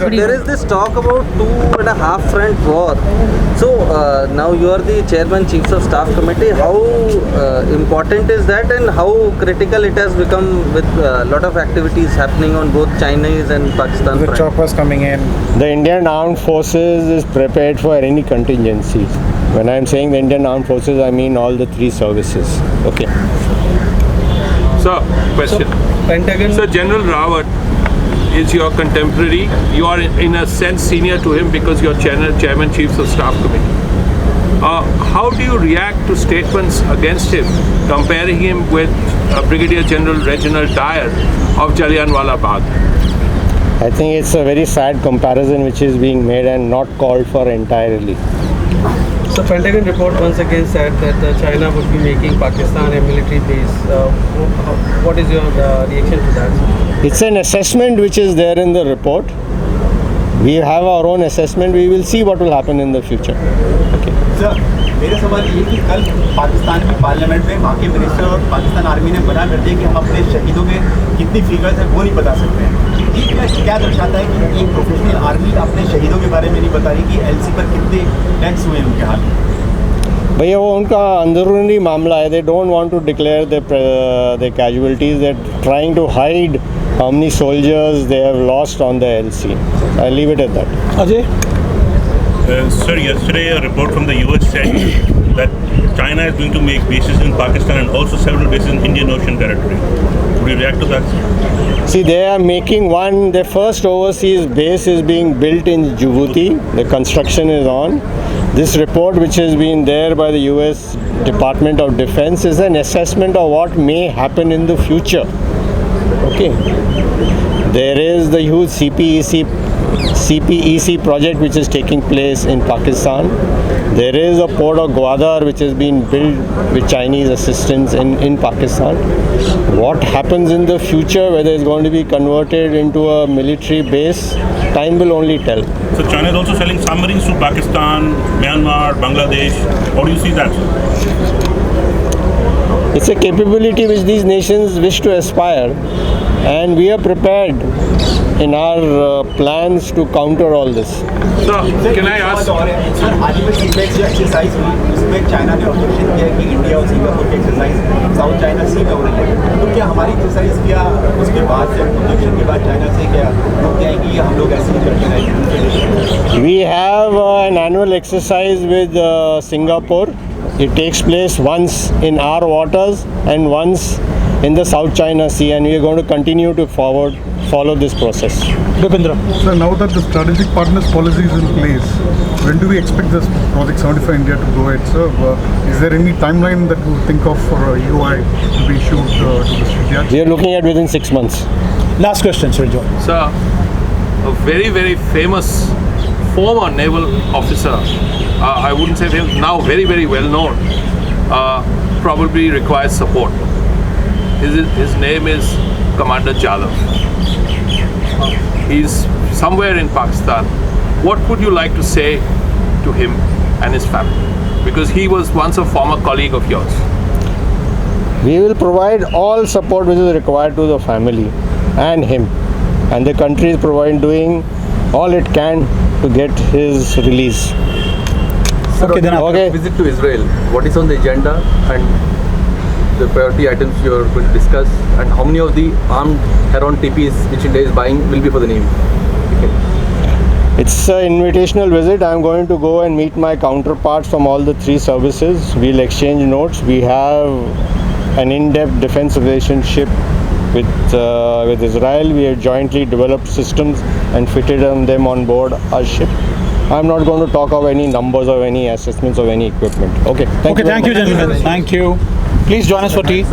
there is this talk about 2.5 front war. So now you are the chairman, chiefs of staff committee. How important is that, and how critical it has become with a lot of activities happening on both Chinese and Pakistan The front? choppers coming in. The Indian Armed Forces is prepared for any contingencies. When I am saying the Indian Armed Forces, I mean all the three services. Okay. So, question. Pentagon. So, General Rawat is your contemporary. You are in a sense senior to him because you're chairman, chiefs of staff committee. How do you react to statements against him, comparing him with Brigadier General Reginald Dyer of Jallianwala Bagh? I think it's a very sad comparison which is being made and not called for entirely. So Pentagon report once again said that China would be making Pakistan a military base. What is your reaction to that? It's an assessment which is there in the report. We have our own assessment. We will see what will happen in the future. Okay. Sir मेरा सवाल ये कि कल पाकिस्तान की parliament में वहाँ के minister और पाकिस्तान आर्मी ने मना कर दिया कि हम अपने शहीदों के कितनी फिगर्स है वो नहीं बता सकते हैं। ये क्या दर्शाता है कि एक प्रोफेशनल आर्मी अपने शहीदों के बारे में नहीं बता रही कि एलसी पर कितने डेथ्स हुए उनके हाथ में? भैया वो उनका अंदरूनी मामला है. They don't want to declare the casualties. They're trying to hide how many soldiers they have lost on the LC. I'll leave it at that. Ajay? Sir, yesterday a report from the US said that China is going to make bases in Pakistan and also several bases in Indian Ocean territory. Would you react to that? See, they are making one. Their first overseas base is being built in Djibouti. The construction is on. This report, which has been there by the US Department of Defense, is an assessment of what may happen in the future. Okay. There is the huge CPEC project which is taking place in Pakistan. There is a port of Gwadar which has been built with Chinese assistance in Pakistan. What happens in the future, whether it's going to be converted into a military base, time will only tell. So China is also selling submarines to Pakistan, Myanmar, Bangladesh. How do you see that? It's a capability which these nations wish to aspire, and we are prepared in our plans to counter all this. So, can I ask? Sir हाल ही में सीमेक्स जो exercise हुई उसमें China ने objection किया कि इंडिया और सिंगापुर की एक्सरसाइज साउथ चाइना सी में हो रही है, तो क्या हमारी एक्सरसाइज क्या उसके बाद से ऑब्जेक्शन के बाद चाइना से क्या रुक जाएगी या हम लोग ऐसे ही करते रहेंगे? We have an annual exercise with Singapore. It takes place once in our waters and once in the South China Sea, and we are going to continue to follow this process. Bipindra. So now that the strategic partners policy is in place, when do we expect this Project 75 India to go ahead, sir? Is there any timeline that you think of for EOI to be issued to the shipyard? We are looking at within 6 months. Last question, Sir John. So, a very, very famous former naval officer, I wouldn't say famous, now very, very well known, probably requires support. His name is Commander Jadhav. He's somewhere in Pakistan. What would you like to say to him and his family? Because he was once a former colleague of yours. We will provide all support which is required to the family and him, and the country is doing all it can to get his release. Sir, okay. Visit to Israel. What is on the agenda and the priority items you are going to discuss, and how many of the armed Heron TPs which India is buying will be for the Navy? Okay. It's an invitational visit. I'm going to go and meet my counterparts from all the three services. We'll exchange notes. We have an in-depth defense relationship with Israel. We have jointly developed systems and fitted them on board our ship. I'm not going to talk of any numbers or any assessments of any equipment. Okay. Thank you, gentlemen. Thank you. Please join us for tea.